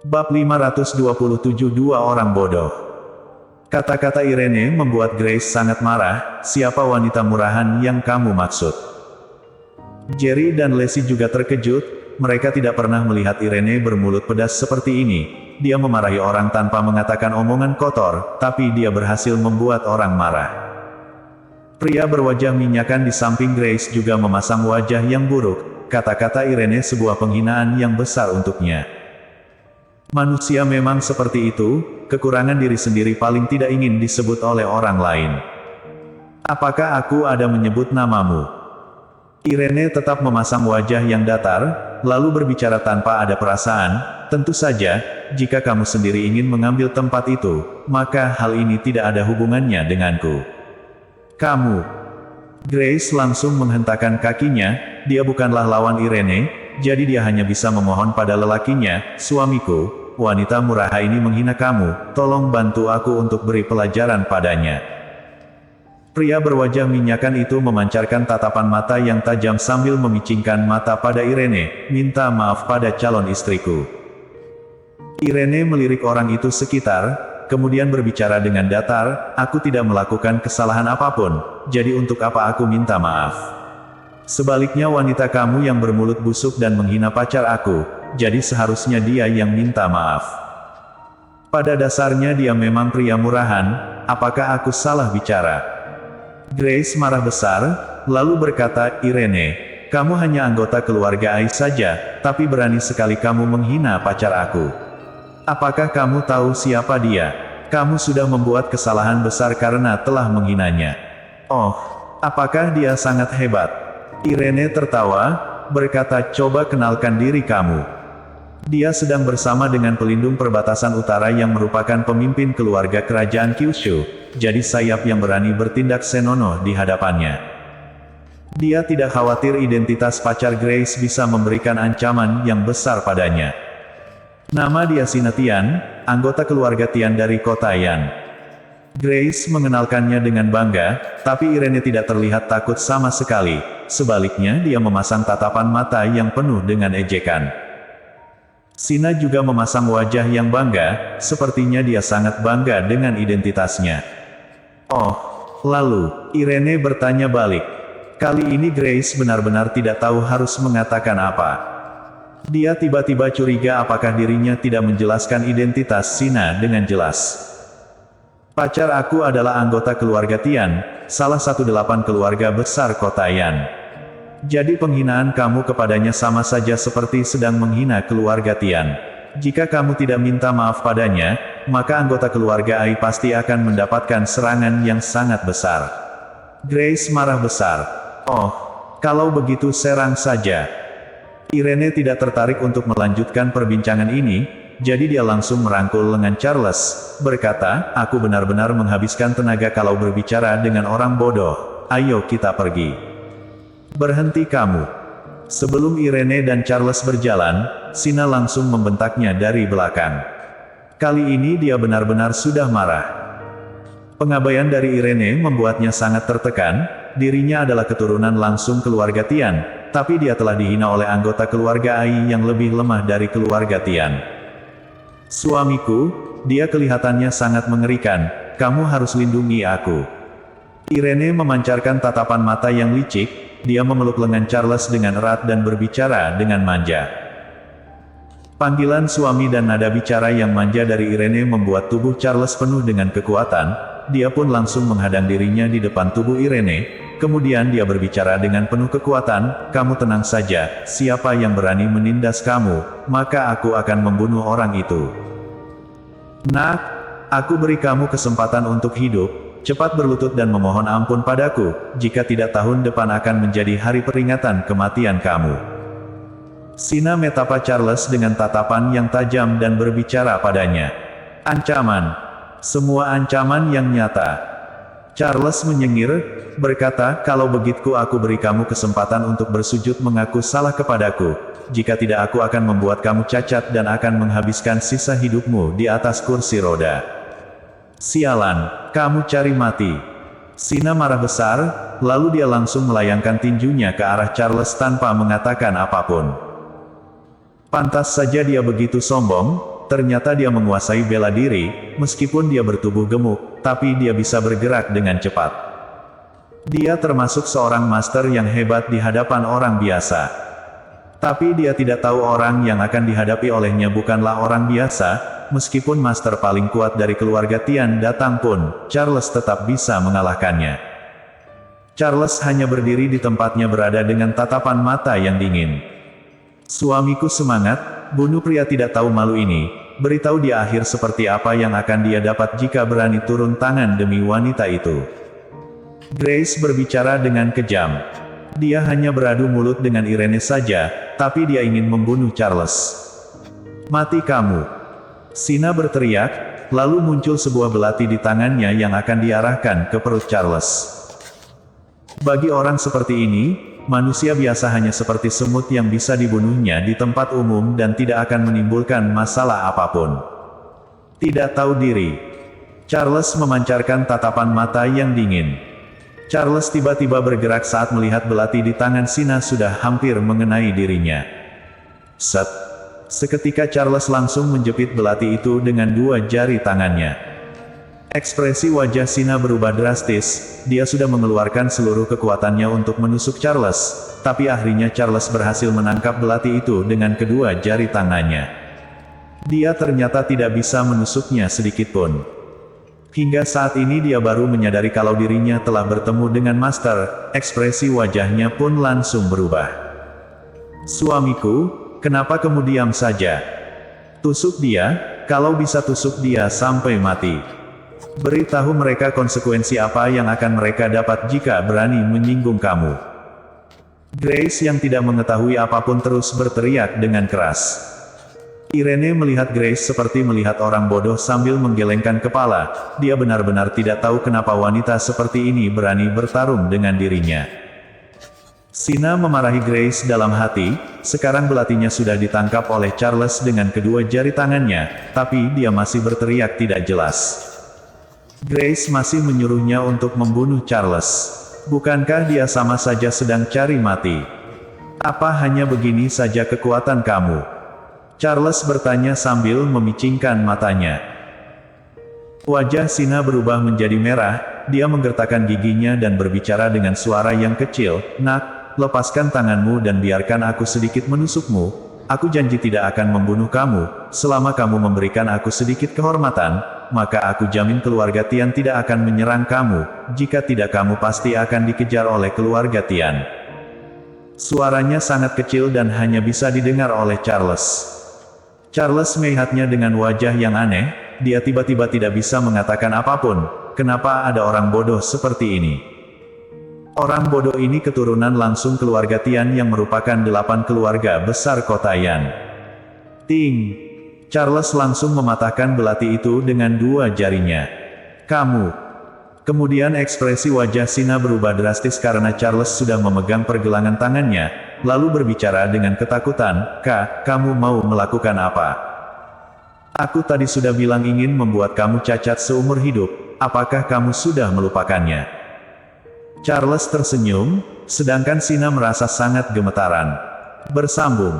Bab 527 Dua Orang Bodoh. Kata-kata Irene membuat Grace sangat marah. Siapa wanita murahan yang kamu maksud? Jerry dan Lacey juga terkejut. Mereka tidak pernah melihat Irene bermulut pedas seperti ini. Dia memarahi orang tanpa mengatakan omongan kotor, tapi dia berhasil membuat orang marah. Pria berwajah minyakan di samping Grace juga memasang wajah yang buruk. Kata-kata Irene sebuah penghinaan yang besar untuknya. Manusia memang seperti itu, kekurangan diri sendiri paling tidak ingin disebut oleh orang lain. Apakah aku ada menyebut namamu? Irene tetap memasang wajah yang datar, lalu berbicara tanpa ada perasaan. Tentu saja, jika kamu sendiri ingin mengambil tempat itu, maka hal ini tidak ada hubungannya denganku. Kamu. Grace langsung menghentakkan kakinya. Dia bukanlah lawan Irene, jadi dia hanya bisa memohon pada lelakinya, suamiku. Wanita muraha ini menghina kamu, tolong bantu aku untuk beri pelajaran padanya. Pria berwajah minyakan itu memancarkan tatapan mata yang tajam sambil memicingkan mata pada Irene, minta maaf pada calon istriku. Irene melirik orang itu sekitar, kemudian berbicara dengan datar, aku tidak melakukan kesalahan apapun, jadi untuk apa aku minta maaf? Sebaliknya wanita kamu yang bermulut busuk dan menghina pacar aku, jadi seharusnya dia yang minta maaf. Pada dasarnya dia memang pria murahan, apakah aku salah bicara? Grace marah besar, lalu berkata, Irene, kamu hanya anggota keluarga Ai saja, tapi berani sekali kamu menghina pacar aku. Apakah kamu tahu siapa dia? Kamu sudah membuat kesalahan besar karena telah menghinanya. Oh, apakah dia sangat hebat? Irene tertawa, berkata, coba kenalkan diri kamu. Dia sedang bersama dengan pelindung perbatasan utara yang merupakan pemimpin keluarga kerajaan Kyushu, jadi sayap yang berani bertindak senonoh di hadapannya. Dia tidak khawatir identitas pacar Grace bisa memberikan ancaman yang besar padanya. Nama dia Sina Tian, anggota keluarga Tian dari kota Yan. Grace mengenalkannya dengan bangga, tapi Irene tidak terlihat takut sama sekali. Sebaliknya dia memasang tatapan mata yang penuh dengan ejekan. Sina juga memasang wajah yang bangga, sepertinya dia sangat bangga dengan identitasnya. Oh, lalu, Irene bertanya balik. Kali ini Grace benar-benar tidak tahu harus mengatakan apa. Dia tiba-tiba curiga apakah dirinya tidak menjelaskan identitas Sina dengan jelas. Pacar aku adalah anggota keluarga Tian, salah satu 8 keluarga besar kota Yan. Jadi penghinaan kamu kepadanya sama saja seperti sedang menghina keluarga Tian. Jika kamu tidak minta maaf padanya, maka anggota keluarga Ai pasti akan mendapatkan serangan yang sangat besar. Grace marah besar. Oh, kalau begitu serang saja. Irene tidak tertarik untuk melanjutkan perbincangan ini, jadi dia langsung merangkul lengan Charles, berkata, aku benar-benar menghabiskan tenaga kalau berbicara dengan orang bodoh. Ayo kita pergi. Berhenti kamu. Sebelum Irene dan Charles berjalan, Sina langsung membentaknya dari belakang. Kali ini dia benar-benar sudah marah. Pengabaian dari Irene membuatnya sangat tertekan. Dirinya adalah keturunan langsung keluarga Tian, tapi dia telah dihina oleh anggota keluarga Ai yang lebih lemah dari keluarga Tian. Suamiku, dia kelihatannya sangat mengerikan, kamu harus lindungi aku. Irene memancarkan tatapan mata yang licik, dia memeluk lengan Charles dengan erat dan berbicara dengan manja. Panggilan suami dan nada bicara yang manja dari Irene membuat tubuh Charles penuh dengan kekuatan, dia pun langsung menghadang dirinya di depan tubuh Irene, kemudian dia berbicara dengan penuh kekuatan, kamu tenang saja, siapa yang berani menindas kamu, maka aku akan membunuh orang itu. Nak, aku beri kamu kesempatan untuk hidup, cepat berlutut dan memohon ampun padaku, jika tidak tahun depan akan menjadi hari peringatan kematian kamu. Sina metapa Charles dengan tatapan yang tajam dan berbicara padanya. Ancaman. Semua ancaman yang nyata. Charles menyengir, berkata, kalau begitu aku beri kamu kesempatan untuk bersujud mengaku salah kepadaku, jika tidak aku akan membuat kamu cacat dan akan menghabiskan sisa hidupmu di atas kursi roda. Sialan, kamu cari mati. Sina marah besar, lalu dia langsung melayangkan tinjunya ke arah Charles tanpa mengatakan apapun. Pantas saja dia begitu sombong, ternyata dia menguasai bela diri, meskipun dia bertubuh gemuk, tapi dia bisa bergerak dengan cepat. Dia termasuk seorang master yang hebat di hadapan orang biasa. Tapi dia tidak tahu orang yang akan dihadapi olehnya bukanlah orang biasa, meskipun master paling kuat dari keluarga Tian datang pun, Charles tetap bisa mengalahkannya. Charles hanya berdiri di tempatnya berada dengan tatapan mata yang dingin. Suamiku semangat, bunuh pria tidak tahu malu ini, beritahu dia akhir seperti apa yang akan dia dapat jika berani turun tangan demi wanita itu. Grace berbicara dengan kejam. Dia hanya beradu mulut dengan Irene saja, tapi dia ingin membunuh Charles. Mati kamu! Sina berteriak, lalu muncul sebuah belati di tangannya yang akan diarahkan ke perut Charles. Bagi orang seperti ini, manusia biasa hanya seperti semut yang bisa dibunuhnya di tempat umum dan tidak akan menimbulkan masalah apapun. Tidak tahu diri. Charles memancarkan tatapan mata yang dingin. Charles tiba-tiba bergerak saat melihat belati di tangan Sina sudah hampir mengenai dirinya. Set. Seketika Charles langsung menjepit belati itu dengan dua jari tangannya. Ekspresi wajah Sina berubah drastis, dia sudah mengeluarkan seluruh kekuatannya untuk menusuk Charles, tapi akhirnya Charles berhasil menangkap belati itu dengan kedua jari tangannya. Dia ternyata tidak bisa menusuknya sedikitpun. Hingga saat ini dia baru menyadari kalau dirinya telah bertemu dengan Master, ekspresi wajahnya pun langsung berubah. Suamiku, kenapa kamu diam saja? Tusuk dia, kalau bisa tusuk dia sampai mati. Beritahu mereka konsekuensi apa yang akan mereka dapat jika berani menyinggung kamu. Grace yang tidak mengetahui apapun terus berteriak dengan keras. Irene melihat Grace seperti melihat orang bodoh sambil menggelengkan kepala, dia benar-benar tidak tahu kenapa wanita seperti ini berani bertarung dengan dirinya. Sina memarahi Grace dalam hati, sekarang belatinya sudah ditangkap oleh Charles dengan kedua jari tangannya, tapi dia masih berteriak tidak jelas. Grace masih menyuruhnya untuk membunuh Charles. Bukankah dia sama saja sedang cari mati? Apa hanya begini saja kekuatan kamu? Charles bertanya sambil memicingkan matanya. Wajah Sina berubah menjadi merah, dia menggertakkan giginya dan berbicara dengan suara yang kecil, "Nak, lepaskan tanganmu dan biarkan aku sedikit menusukmu. Aku janji tidak akan membunuh kamu, selama kamu memberikan aku sedikit kehormatan, maka aku jamin keluarga Tian tidak akan menyerang kamu, jika tidak kamu pasti akan dikejar oleh keluarga Tian." Suaranya sangat kecil dan hanya bisa didengar oleh Charles. Charles melihatnya dengan wajah yang aneh, dia tiba-tiba tidak bisa mengatakan apapun, kenapa ada orang bodoh seperti ini? Orang bodoh ini keturunan langsung keluarga Tian yang merupakan 8 keluarga besar kota Yan. Ting! Charles langsung mematahkan belati itu dengan dua jarinya. Kamu! Kemudian ekspresi wajah Sina berubah drastis karena Charles sudah memegang pergelangan tangannya, lalu berbicara dengan ketakutan, "Kak, kamu mau melakukan apa? Aku tadi sudah bilang ingin membuat kamu cacat seumur hidup, apakah kamu sudah melupakannya?" Charles tersenyum, sedangkan Sina merasa sangat gemetaran. Bersambung.